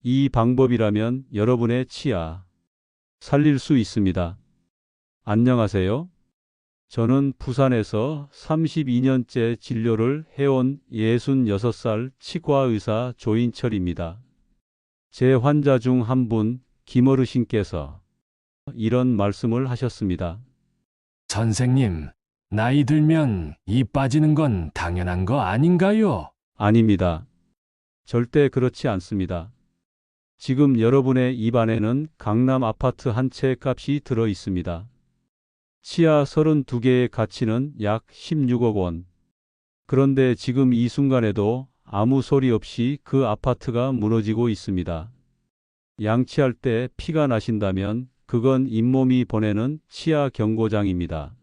이 방법이라면 여러분의 치아 살릴 수 있습니다. 안녕하세요. 저는 부산에서 32년째 진료를 해온 66살 치과의사 조인철입니다. 제 환자 중 한 분, 김어르신께서 이런 말씀을 하셨습니다. 선생님, 나이 들면 이 빠지는 건 당연한 거 아닌가요? 아닙니다. 절대 그렇지 않습니다. 지금 여러분의 입안에는 강남 아파트 한 채 값이 들어 있습니다. 치아 32개의 가치는 약 16억 원. 그런데 지금 이 순간에도 아무 소리 없이 그 아파트가 무너지고 있습니다. 양치할 때 피가 나신다면 그건 잇몸이 보내는 치아 경고장입니다.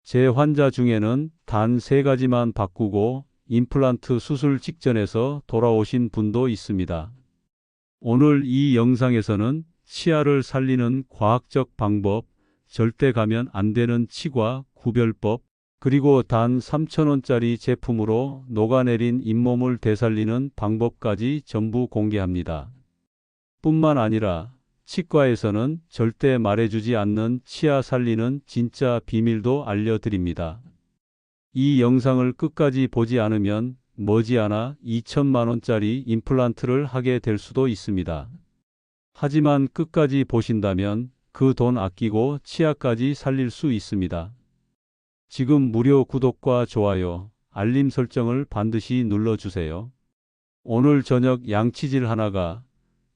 제 환자 중에는 단 3가지만 바꾸고 임플란트 수술 직전에서 돌아오신 분도 있습니다. 오늘 이 영상에서는 치아를 살리는 과학적 방법, 절대 가면 안 되는 치과 구별법, 그리고 단 3,000원짜리 제품으로 녹아내린 잇몸을 되살리는 방법까지 전부 공개합니다. 뿐만 아니라 치과에서는 절대 말해주지 않는 치아 살리는 진짜 비밀도 알려드립니다. 이 영상을 끝까지 보지 않으면 머지않아 2천만 원짜리 임플란트를 하게 될 수도 있습니다. 하지만 끝까지 보신다면 그 돈 아끼고 치아까지 살릴 수 있습니다. 지금 무료 구독과 좋아요, 알림 설정을 반드시 눌러주세요. 오늘 저녁 양치질 하나가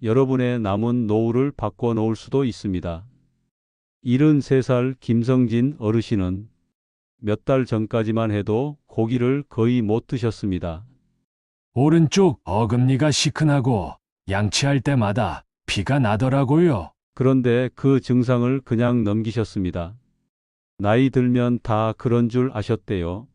여러분의 남은 노후를 바꿔놓을 수도 있습니다. 73살 김성진 어르신은 몇 달 전까지만 해도 고기를 거의 못 드셨습니다. 오른쪽 어금니가 시큰하고 양치할 때마다 피가 나더라고요. 그런데 그 증상을 그냥 넘기셨습니다. 나이 들면 다 그런 줄 아셨대요.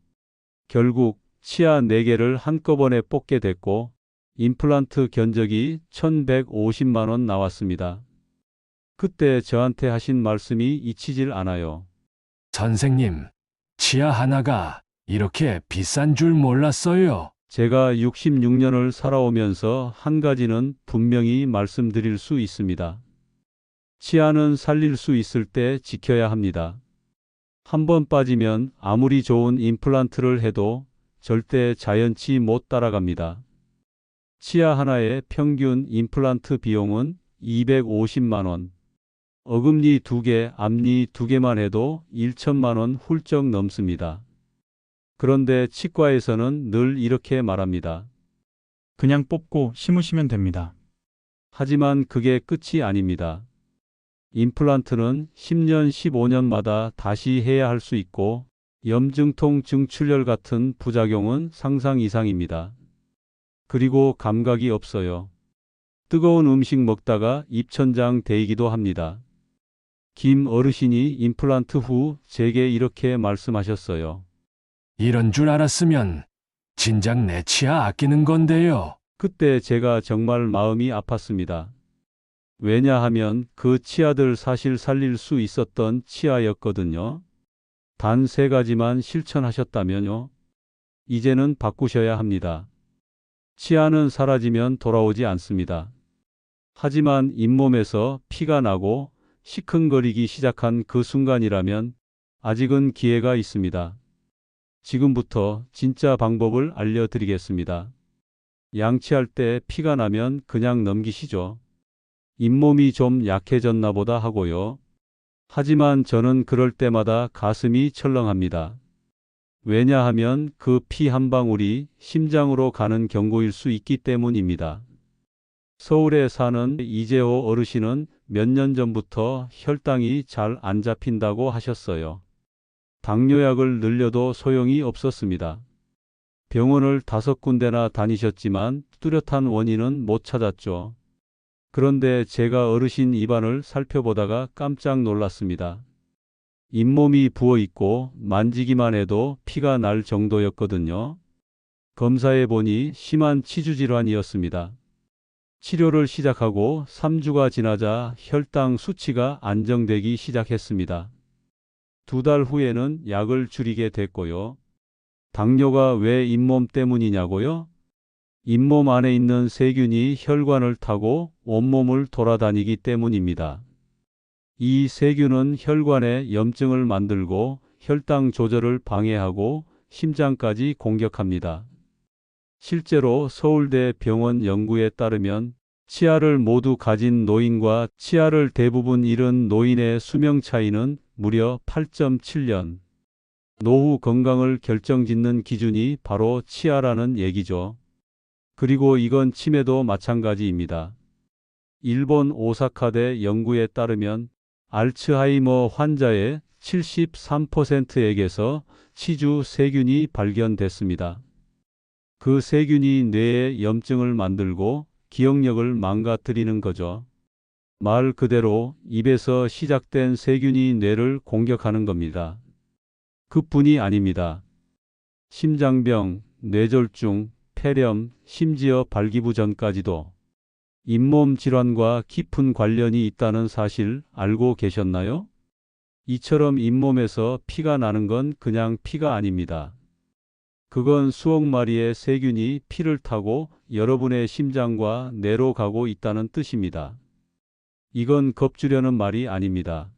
결국 치아 4개를 한꺼번에 뽑게 됐고 임플란트 견적이 1,150만 원 나왔습니다. 그때 저한테 하신 말씀이 잊히질 않아요. 선생님, 치아 하나가 이렇게 비싼 줄 몰랐어요. 제가 66년을 살아오면서 한 가지는 분명히 말씀드릴 수 있습니다. 치아는 살릴 수 있을 때 지켜야 합니다. 한 번 빠지면 아무리 좋은 임플란트를 해도 절대 자연치 못 따라갑니다. 치아 하나의 평균 임플란트 비용은 250만 원. 어금니 2개, 앞니 2개만 해도 1천만 원 훌쩍 넘습니다. 그런데 치과에서는 늘 이렇게 말합니다. 그냥 뽑고 심으시면 됩니다. 하지만 그게 끝이 아닙니다. 임플란트는 10년, 15년마다 다시 해야 할 수 있고 염증통, 증출혈 같은 부작용은 상상 이상입니다. 그리고 감각이 없어요. 뜨거운 음식 먹다가 입천장 데이기도 합니다. 김 어르신이 임플란트 후 제게 이렇게 말씀하셨어요. 이런 줄 알았으면 진작 내 치아 아끼는 건데요. 그때 제가 정말 마음이 아팠습니다. 왜냐하면 그 치아들 사실 살릴 수 있었던 치아였거든요. 단 3가지만 실천하셨다면요. 이제는 바꾸셔야 합니다. 치아는 사라지면 돌아오지 않습니다. 하지만 잇몸에서 피가 나고 시큰거리기 시작한 그 순간이라면 아직은 기회가 있습니다. 지금부터 진짜 방법을 알려드리겠습니다. 양치할 때 피가 나면 그냥 넘기시죠. 잇몸이 좀 약해졌나 보다 하고요. 하지만 저는 그럴 때마다 가슴이 철렁합니다. 왜냐하면 그 피 한 방울이 심장으로 가는 경고일 수 있기 때문입니다. 서울에 사는 이재호 어르신은 몇 년 전부터 혈당이 잘 안 잡힌다고 하셨어요. 당뇨약을 늘려도 소용이 없었습니다. 병원을 5군데나 다니셨지만 뚜렷한 원인은 못 찾았죠. 그런데 제가 어르신 입안을 살펴보다가 깜짝 놀랐습니다. 잇몸이 부어 있고 만지기만 해도 피가 날 정도였거든요. 검사해 보니 심한 치주질환이었습니다. 치료를 시작하고 3주가 지나자 혈당 수치가 안정되기 시작했습니다. 2달 후에는 약을 줄이게 됐고요. 당뇨가 왜 잇몸 때문이냐고요? 잇몸 안에 있는 세균이 혈관을 타고 온몸을 돌아다니기 때문입니다. 이 세균은 혈관에 염증을 만들고 혈당 조절을 방해하고 심장까지 공격합니다. 실제로 서울대 병원 연구에 따르면 치아를 모두 가진 노인과 치아를 대부분 잃은 노인의 수명 차이는 무려 8.7년. 노후 건강을 결정짓는 기준이 바로 치아라는 얘기죠. 그리고 이건 치매도 마찬가지입니다. 일본 오사카대 연구에 따르면 알츠하이머 환자의 73%에게서 치주 세균이 발견됐습니다. 그 세균이 뇌에 염증을 만들고 기억력을 망가뜨리는 거죠. 말 그대로 입에서 시작된 세균이 뇌를 공격하는 겁니다. 그뿐이 아닙니다. 심장병, 뇌졸중, 폐렴, 심지어 발기부전까지도 잇몸 질환과 깊은 관련이 있다는 사실 알고 계셨나요? 이처럼 잇몸에서 피가 나는 건 그냥 피가 아닙니다. 그건 수억 마리의 세균이 피를 타고 여러분의 심장과 뇌로 가고 있다는 뜻입니다. 이건 겁주려는 말이 아닙니다.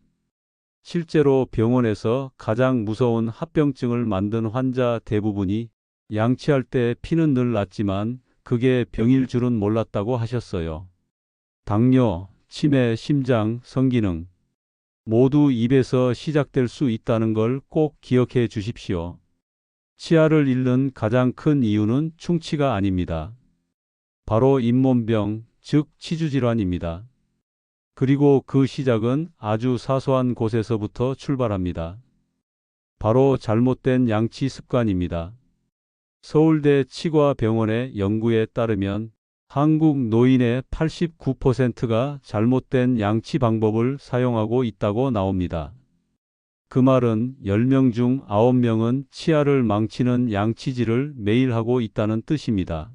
실제로 병원에서 가장 무서운 합병증을 만든 환자 대부분이 양치할 때 피는 늘 났지만 그게 병일 줄은 몰랐다고 하셨어요. 당뇨, 치매, 심장, 성기능 모두 입에서 시작될 수 있다는 걸 꼭 기억해 주십시오. 치아를 잃는 가장 큰 이유는 충치가 아닙니다. 바로 잇몸병, 즉 치주질환입니다. 그리고 그 시작은 아주 사소한 곳에서부터 출발합니다. 바로 잘못된 양치 습관입니다. 서울대 치과병원의 연구에 따르면 한국 노인의 89%가 잘못된 양치 방법을 사용하고 있다고 나옵니다. 그 말은 10명 중 9명은 치아를 망치는 양치질을 매일 하고 있다는 뜻입니다.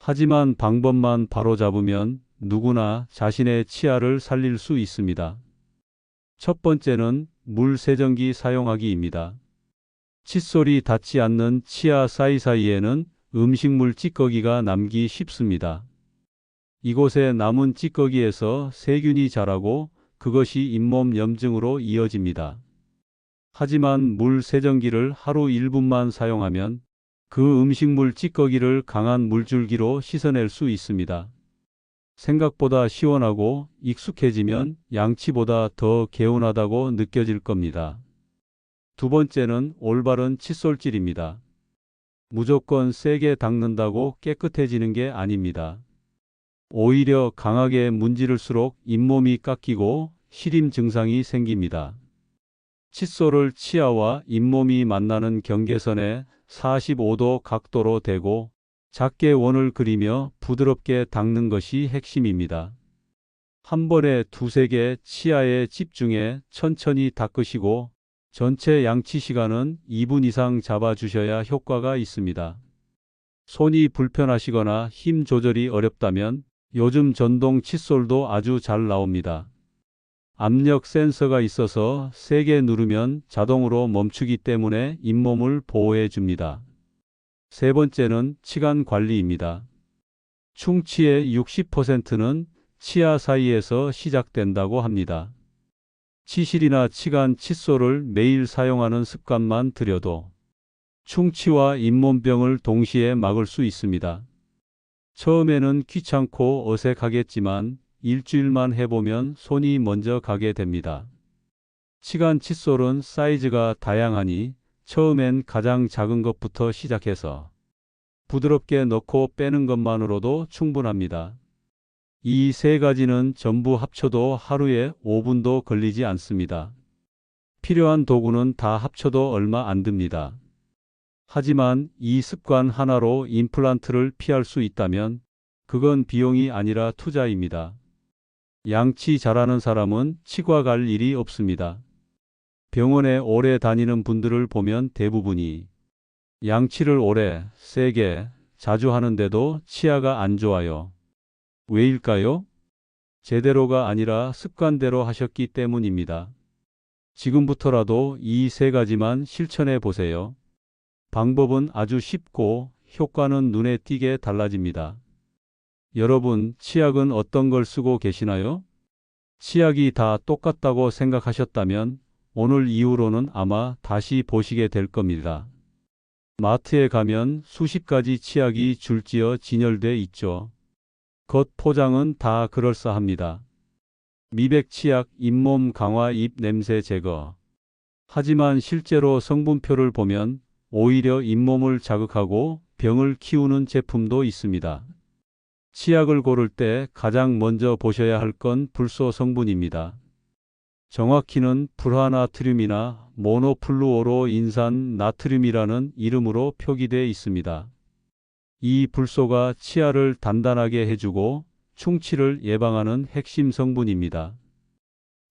하지만 방법만 바로잡으면 누구나 자신의 치아를 살릴 수 있습니다. 첫 번째는 물 세정기 사용하기입니다. 칫솔이 닿지 않는 치아 사이사이에는 음식물 찌꺼기가 남기 쉽습니다. 이곳에 남은 찌꺼기에서 세균이 자라고 그것이 잇몸 염증으로 이어집니다. 하지만 물 세정기를 하루 1분만 사용하면 그 음식물 찌꺼기를 강한 물줄기로 씻어낼 수 있습니다. 생각보다 시원하고 익숙해지면 양치보다 더 개운하다고 느껴질 겁니다. 두 번째는 올바른 칫솔질입니다. 무조건 세게 닦는다고 깨끗해지는 게 아닙니다. 오히려 강하게 문지를수록 잇몸이 깎이고 시림 증상이 생깁니다. 칫솔을 치아와 잇몸이 만나는 경계선에 45도 각도로 대고 작게 원을 그리며 부드럽게 닦는 것이 핵심입니다. 한 번에 두세 개 치아에 집중해 천천히 닦으시고 전체 양치 시간은 2분 이상 잡아주셔야 효과가 있습니다. 손이 불편하시거나 힘 조절이 어렵다면 요즘 전동 칫솔도 아주 잘 나옵니다. 압력 센서가 있어서 세게 누르면 자동으로 멈추기 때문에 잇몸을 보호해 줍니다. 세 번째는 치간 관리입니다. 충치의 60%는 치아 사이에서 시작된다고 합니다. 치실이나 치간 칫솔을 매일 사용하는 습관만 들여도 충치와 잇몸병을 동시에 막을 수 있습니다. 처음에는 귀찮고 어색하겠지만 일주일만 해보면 손이 먼저 가게 됩니다. 치간 칫솔은 사이즈가 다양하니 처음엔 가장 작은 것부터 시작해서 부드럽게 넣고 빼는 것만으로도 충분합니다. 이 세 가지는 전부 합쳐도 하루에 5분도 걸리지 않습니다. 필요한 도구는 다 합쳐도 얼마 안 듭니다. 하지만 이 습관 하나로 임플란트를 피할 수 있다면 그건 비용이 아니라 투자입니다. 양치 잘하는 사람은 치과 갈 일이 없습니다. 병원에 오래 다니는 분들을 보면 대부분이 양치를 오래, 세게, 자주 하는데도 치아가 안 좋아요. 왜일까요? 제대로가 아니라 습관대로 하셨기 때문입니다. 지금부터라도 이 세 가지만 실천해 보세요. 방법은 아주 쉽고 효과는 눈에 띄게 달라집니다. 여러분, 치약은 어떤 걸 쓰고 계시나요? 치약이 다 똑같다고 생각하셨다면 오늘 이후로는 아마 다시 보시게 될 겁니다. 마트에 가면 수십 가지 치약이 줄지어 진열돼 있죠. 겉 포장은 다 그럴싸합니다. 미백 치약, 잇몸 강화, 입 냄새 제거. 하지만 실제로 성분표를 보면 오히려 잇몸을 자극하고 병을 키우는 제품도 있습니다. 치약을 고를 때 가장 먼저 보셔야 할 건 불소 성분입니다. 정확히는 불화나트륨이나 모노플루오로 인산 나트륨이라는 이름으로 표기되어 있습니다. 이 불소가 치아를 단단하게 해주고 충치를 예방하는 핵심 성분입니다.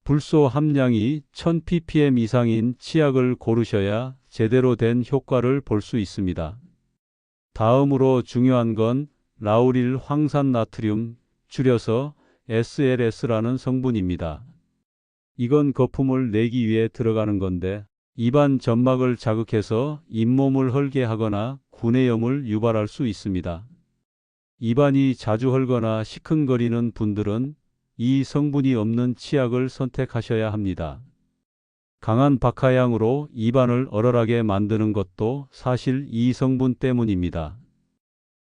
불소 함량이 1000ppm 이상인 치약을 고르셔야 제대로 된 효과를 볼 수 있습니다. 다음으로 중요한 건 라우릴 황산나트륨, 줄여서 SLS라는 성분입니다. 이건 거품을 내기 위해 들어가는 건데 입안 점막을 자극해서 잇몸을 헐게 하거나 구내염을 유발할 수 있습니다. 입안이 자주 헐거나 시큰거리는 분들은 이 성분이 없는 치약을 선택하셔야 합니다. 강한 박하향으로 입안을 얼얼하게 만드는 것도 사실 이 성분 때문입니다.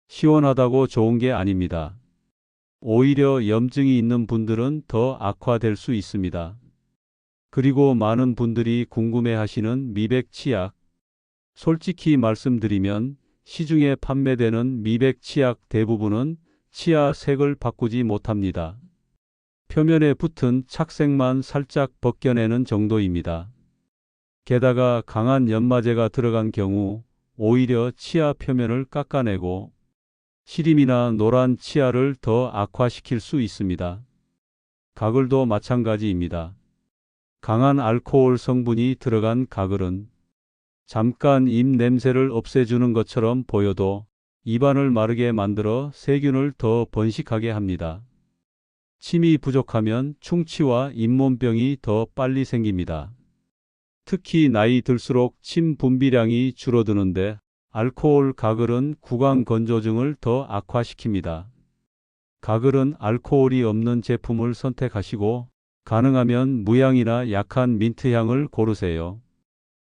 시원하다고 좋은 게 아닙니다. 오히려 염증이 있는 분들은 더 악화될 수 있습니다. 그리고 많은 분들이 궁금해하시는 미백 치약. 솔직히 말씀드리면 시중에 판매되는 미백 치약 대부분은 치아 색을 바꾸지 못합니다. 표면에 붙은 착색만 살짝 벗겨내는 정도입니다. 게다가 강한 연마제가 들어간 경우 오히려 치아 표면을 깎아내고 시림이나 노란 치아를 더 악화시킬 수 있습니다. 가글도 마찬가지입니다. 강한 알코올 성분이 들어간 가글은 잠깐 입 냄새를 없애주는 것처럼 보여도 입안을 마르게 만들어 세균을 더 번식하게 합니다. 침이 부족하면 충치와 잇몸병이 더 빨리 생깁니다. 특히 나이 들수록 침 분비량이 줄어드는데 알코올 가글은 구강 건조증을 더 악화시킵니다. 가글은 알코올이 없는 제품을 선택하시고 가능하면 무향이나 약한 민트향을 고르세요.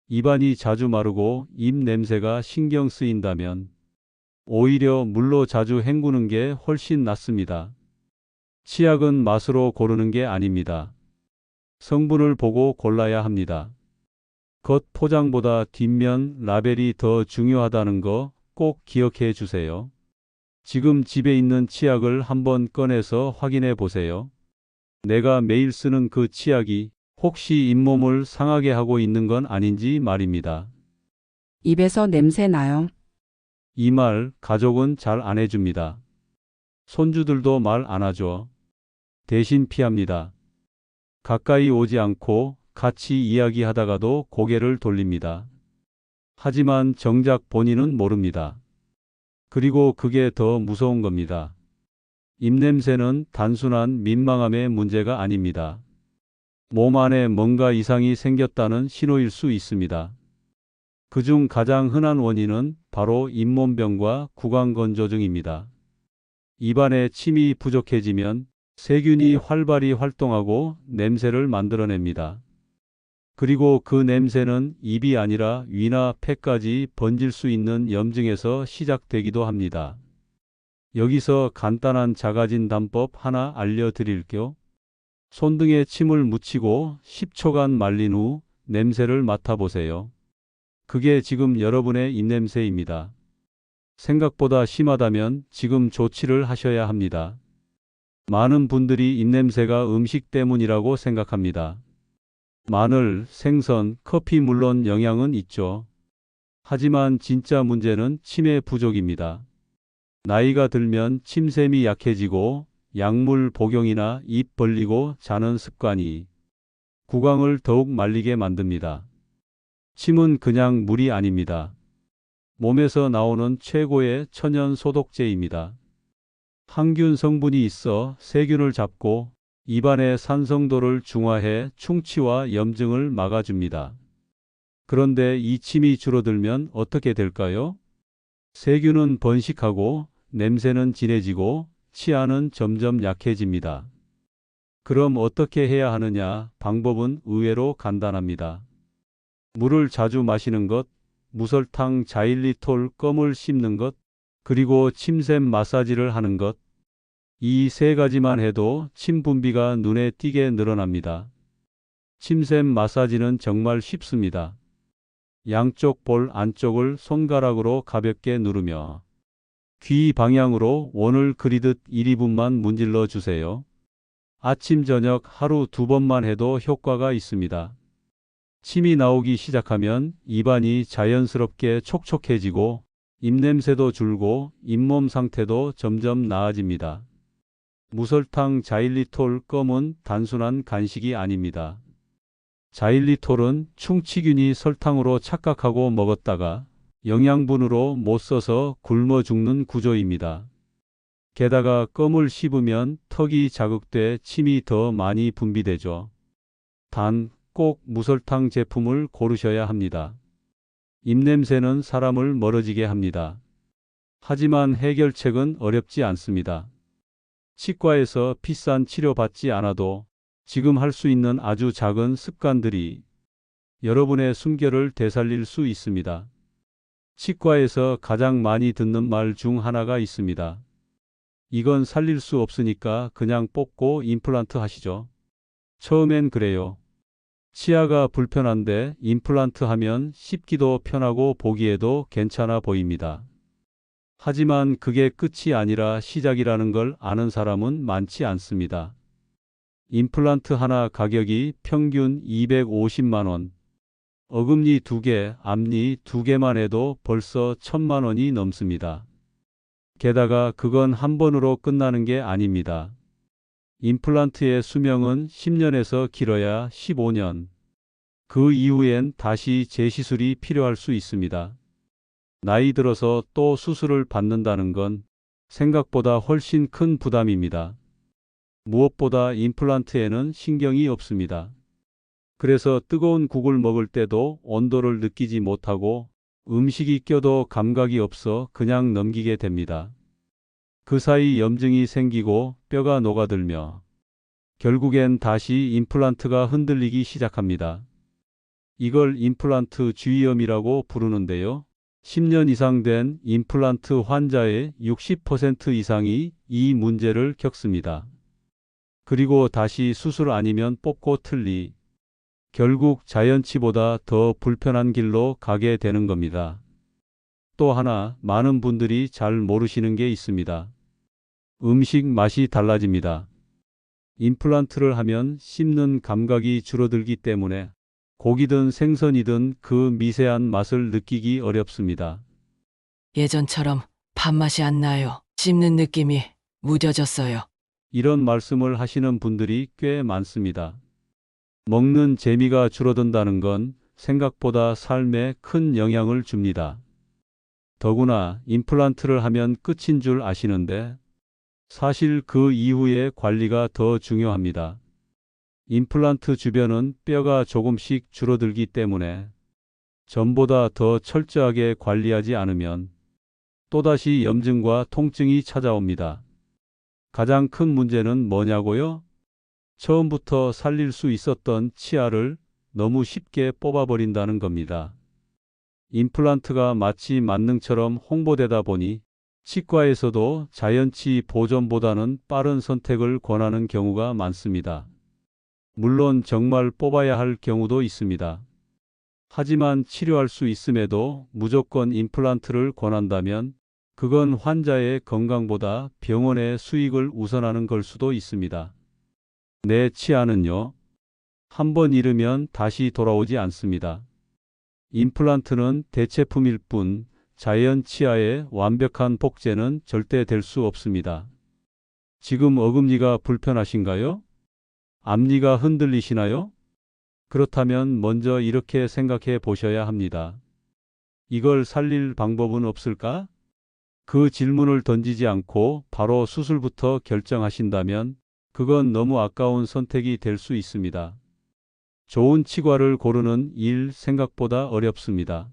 입안이 자주 마르고 입 냄새가 신경 쓰인다면 오히려 물로 자주 헹구는 게 훨씬 낫습니다. 치약은 맛으로 고르는 게 아닙니다. 성분을 보고 골라야 합니다. 겉 포장보다 뒷면 라벨이 더 중요하다는 거 꼭 기억해 주세요. 지금 집에 있는 치약을 한번 꺼내서 확인해 보세요. 내가 매일 쓰는 그 치약이 혹시 잇몸을 상하게 하고 있는 건 아닌지 말입니다. 입에서 냄새 나요. 이 말 가족은 잘 안 해줍니다. 손주들도 말 안 하죠. 대신 피합니다. 가까이 오지 않고 같이 이야기하다가도 고개를 돌립니다. 하지만 정작 본인은 모릅니다. 그리고 그게 더 무서운 겁니다. 입냄새는 단순한 민망함의 문제가 아닙니다. 몸 안에 뭔가 이상이 생겼다는 신호일 수 있습니다. 그중 가장 흔한 원인은 바로 잇몸병과 구강건조증입니다. 입안에 침이 부족해지면 세균이 활발히 활동하고 냄새를 만들어냅니다. 그리고 그 냄새는 입이 아니라 위나 폐까지 번질 수 있는 염증에서 시작되기도 합니다. 여기서 간단한 자가진 담법 하나 알려드릴게요. 손등에 침을 묻히고 10초간 말린 후 냄새를 맡아보세요. 그게 지금 여러분의 입냄새입니다. 생각보다 심하다면 지금 조치를 하셔야 합니다. 많은 분들이 입냄새가 음식 때문이라고 생각합니다. 마늘, 생선, 커피 물론 영향은 있죠. 하지만 진짜 문제는 침의 부족입니다. 나이가 들면 침샘이 약해지고 약물 복용이나 입 벌리고 자는 습관이 구강을 더욱 말리게 만듭니다. 침은 그냥 물이 아닙니다. 몸에서 나오는 최고의 천연 소독제입니다. 항균 성분이 있어 세균을 잡고 입안의 산성도를 중화해 충치와 염증을 막아줍니다. 그런데 이 침이 줄어들면 어떻게 될까요? 세균은 번식하고 냄새는 진해지고 치아는 점점 약해집니다. 그럼 어떻게 해야 하느냐? 방법은 의외로 간단합니다. 물을 자주 마시는 것, 무설탕 자일리톨 껌을 씹는 것, 그리고 침샘 마사지를 하는 것. 이 세 가지만 해도 침 분비가 눈에 띄게 늘어납니다. 침샘 마사지는 정말 쉽습니다. 양쪽 볼 안쪽을 손가락으로 가볍게 누르며 귀 방향으로 원을 그리듯 1, 2분만 문질러 주세요. 아침, 저녁 하루 2번만 해도 효과가 있습니다. 침이 나오기 시작하면 입안이 자연스럽게 촉촉해지고 입냄새도 줄고 잇몸 상태도 점점 나아집니다. 무설탕 자일리톨 껌은 단순한 간식이 아닙니다. 자일리톨은 충치균이 설탕으로 착각하고 먹었다가 영양분으로 못 써서 굶어 죽는 구조입니다. 게다가 껌을 씹으면 턱이 자극돼 침이 더 많이 분비되죠. 단, 꼭 무설탕 제품을 고르셔야 합니다. 입냄새는 사람을 멀어지게 합니다. 하지만 해결책은 어렵지 않습니다. 치과에서 비싼 치료 받지 않아도 지금 할 수 있는 아주 작은 습관들이 여러분의 숨결을 되살릴 수 있습니다. 치과에서 가장 많이 듣는 말 중 하나가 있습니다. 이건 살릴 수 없으니까 그냥 뽑고 임플란트 하시죠. 처음엔 그래요. 치아가 불편한데 임플란트 하면 씹기도 편하고 보기에도 괜찮아 보입니다. 하지만 그게 끝이 아니라 시작이라는 걸 아는 사람은 많지 않습니다. 임플란트 하나 가격이 평균 250만 원. 어금니 2개, 앞니 2개만 해도 벌써 1,000만 원이 넘습니다. 게다가 그건 한 번으로 끝나는 게 아닙니다. 임플란트의 수명은 10년에서 길어야 15년. 그 이후엔 다시 재시술이 필요할 수 있습니다. 나이 들어서 또 수술을 받는다는 건 생각보다 훨씬 큰 부담입니다. 무엇보다 임플란트에는 신경이 없습니다. 그래서 뜨거운 국을 먹을 때도 온도를 느끼지 못하고 음식이 껴도 감각이 없어 그냥 넘기게 됩니다. 그 사이 염증이 생기고 뼈가 녹아들며 결국엔 다시 임플란트가 흔들리기 시작합니다. 이걸 임플란트 주의염이라고 부르는데요. 10년 이상 된 임플란트 환자의 60% 이상이 이 문제를 겪습니다. 그리고 다시 수술 아니면 뽑고 틀리. 결국 자연치보다 더 불편한 길로 가게 되는 겁니다. 또 하나 많은 분들이 잘 모르시는 게 있습니다. 음식 맛이 달라집니다. 임플란트를 하면 씹는 감각이 줄어들기 때문에 고기든 생선이든 그 미세한 맛을 느끼기 어렵습니다. 예전처럼 밥맛이 안 나요. 씹는 느낌이 무뎌졌어요. 이런 말씀을 하시는 분들이 꽤 많습니다. 먹는 재미가 줄어든다는 건 생각보다 삶에 큰 영향을 줍니다. 더구나 임플란트를 하면 끝인 줄 아시는데 사실 그 이후의 관리가 더 중요합니다. 임플란트 주변은 뼈가 조금씩 줄어들기 때문에 전보다 더 철저하게 관리하지 않으면 또다시 염증과 통증이 찾아옵니다. 가장 큰 문제는 뭐냐고요? 처음부터 살릴 수 있었던 치아를 너무 쉽게 뽑아버린다는 겁니다. 임플란트가 마치 만능처럼 홍보되다 보니 치과에서도 자연치 보존보다는 빠른 선택을 권하는 경우가 많습니다. 물론 정말 뽑아야 할 경우도 있습니다. 하지만 치료할 수 있음에도 무조건 임플란트를 권한다면 그건 환자의 건강보다 병원의 수익을 우선하는 걸 수도 있습니다. 내 치아는요, 한번 잃으면 다시 돌아오지 않습니다. 임플란트는 대체품일 뿐 자연 치아의 완벽한 복제는 절대 될 수 없습니다. 지금 어금니가 불편하신가요? 앞니가 흔들리시나요? 그렇다면 먼저 이렇게 생각해 보셔야 합니다. 이걸 살릴 방법은 없을까? 그 질문을 던지지 않고 바로 수술부터 결정하신다면 그건 너무 아까운 선택이 될 수 있습니다. 좋은 치과를 고르는 일 생각보다 어렵습니다.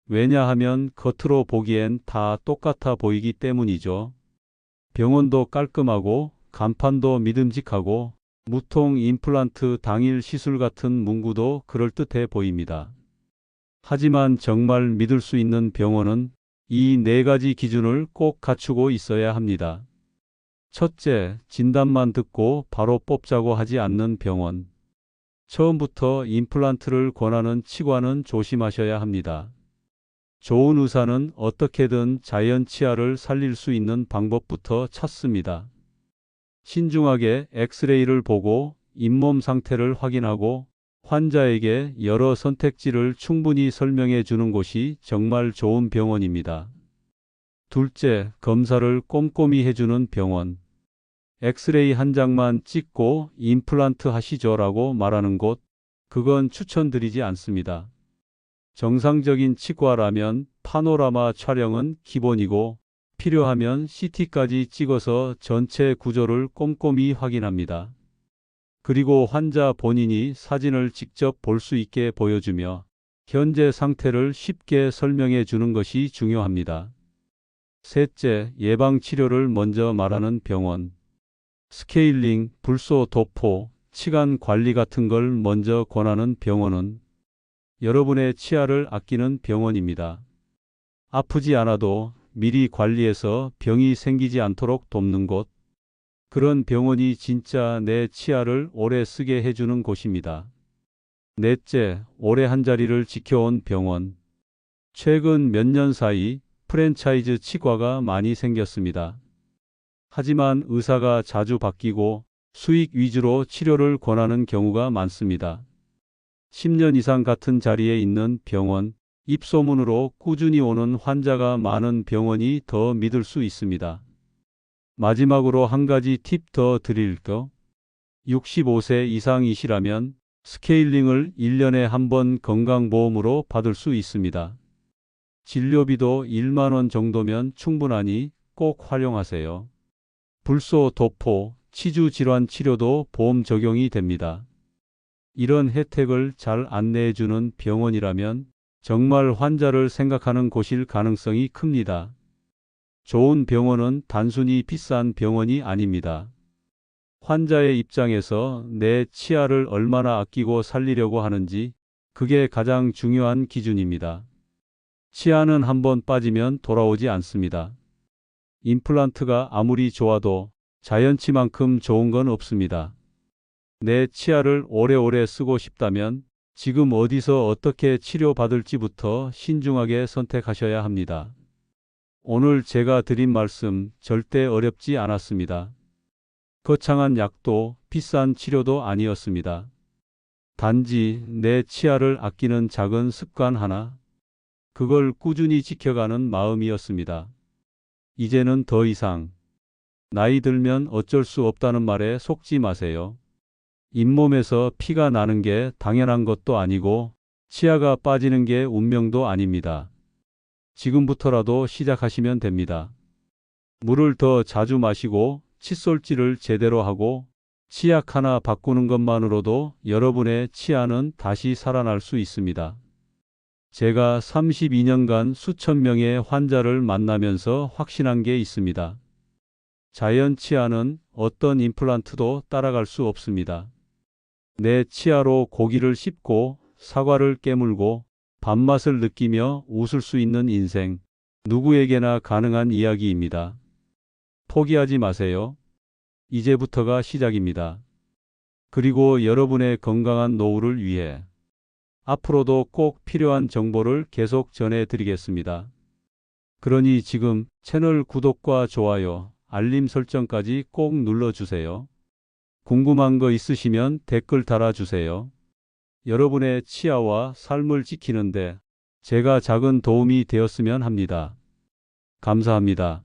왜냐하면 겉으로 보기엔 다 똑같아 보이기 때문이죠. 병원도 깔끔하고 간판도 믿음직하고 무통 임플란트 당일 시술 같은 문구도 그럴듯해 보입니다. 하지만 정말 믿을 수 있는 병원은 이 네 가지 기준을 꼭 갖추고 있어야 합니다. 첫째, 진단만 듣고 바로 뽑자고 하지 않는 병원. 처음부터 임플란트를 권하는 치과는 조심하셔야 합니다. 좋은 의사는 어떻게든 자연 치아를 살릴 수 있는 방법부터 찾습니다. 신중하게 엑스레이를 보고 잇몸 상태를 확인하고 환자에게 여러 선택지를 충분히 설명해 주는 곳이 정말 좋은 병원입니다. 둘째, 검사를 꼼꼼히 해주는 병원. 엑스레이 한 장만 찍고 임플란트 하시죠라고 말하는 곳, 그건 추천드리지 않습니다. 정상적인 치과라면 파노라마 촬영은 기본이고 필요하면 CT까지 찍어서 전체 구조를 꼼꼼히 확인합니다. 그리고 환자 본인이 사진을 직접 볼 수 있게 보여주며 현재 상태를 쉽게 설명해 주는 것이 중요합니다. 셋째, 예방 치료를 먼저 말하는 병원. 스케일링, 불소 도포, 치간 관리 같은 걸 먼저 권하는 병원은 여러분의 치아를 아끼는 병원입니다. 아프지 않아도 미리 관리해서 병이 생기지 않도록 돕는 곳, 그런 병원이 진짜 내 치아를 오래 쓰게 해주는 곳입니다. 넷째, 오래 한자리를 지켜온 병원. 최근 몇 년 사이 프랜차이즈 치과가 많이 생겼습니다. 하지만 의사가 자주 바뀌고 수익 위주로 치료를 권하는 경우가 많습니다. 10년 이상 같은 자리에 있는 병원, 입소문으로 꾸준히 오는 환자가 많은 병원이 더 믿을 수 있습니다. 마지막으로 한 가지 팁 더 드릴게요. 65세 이상이시라면 스케일링을 1년에 한 번 건강보험으로 받을 수 있습니다. 진료비도 1만 원 정도면 충분하니 꼭 활용하세요. 불소, 도포, 치주 질환 치료도 보험 적용이 됩니다. 이런 혜택을 잘 안내해주는 병원이라면 정말 환자를 생각하는 곳일 가능성이 큽니다. 좋은 병원은 단순히 비싼 병원이 아닙니다. 환자의 입장에서 내 치아를 얼마나 아끼고 살리려고 하는지, 그게 가장 중요한 기준입니다. 치아는 한번 빠지면 돌아오지 않습니다. 임플란트가 아무리 좋아도 자연치만큼 좋은 건 없습니다. 내 치아를 오래오래 쓰고 싶다면 지금 어디서 어떻게 치료받을지부터 신중하게 선택하셔야 합니다. 오늘 제가 드린 말씀 절대 어렵지 않았습니다. 거창한 약도 비싼 치료도 아니었습니다. 단지 내 치아를 아끼는 작은 습관 하나, 그걸 꾸준히 지켜가는 마음이었습니다. 이제는 더 이상 나이 들면 어쩔 수 없다는 말에 속지 마세요. 잇몸에서 피가 나는 게 당연한 것도 아니고 치아가 빠지는 게 운명도 아닙니다. 지금부터라도 시작하시면 됩니다. 물을 더 자주 마시고 칫솔질을 제대로 하고 치약 하나 바꾸는 것만으로도 여러분의 치아는 다시 살아날 수 있습니다. 제가 32년간 수천 명의 환자를 만나면서 확신한 게 있습니다. 자연 치아는 어떤 임플란트도 따라갈 수 없습니다. 내 치아로 고기를 씹고 사과를 깨물고 밥맛을 느끼며 웃을 수 있는 인생, 누구에게나 가능한 이야기입니다. 포기하지 마세요. 이제부터가 시작입니다. 그리고 여러분의 건강한 노후를 위해 앞으로도 꼭 필요한 정보를 계속 전해드리겠습니다. 그러니 지금 채널 구독과 좋아요, 알림 설정까지 꼭 눌러주세요. 궁금한 거 있으시면 댓글 달아주세요. 여러분의 치아와 삶을 지키는데 제가 작은 도움이 되었으면 합니다. 감사합니다.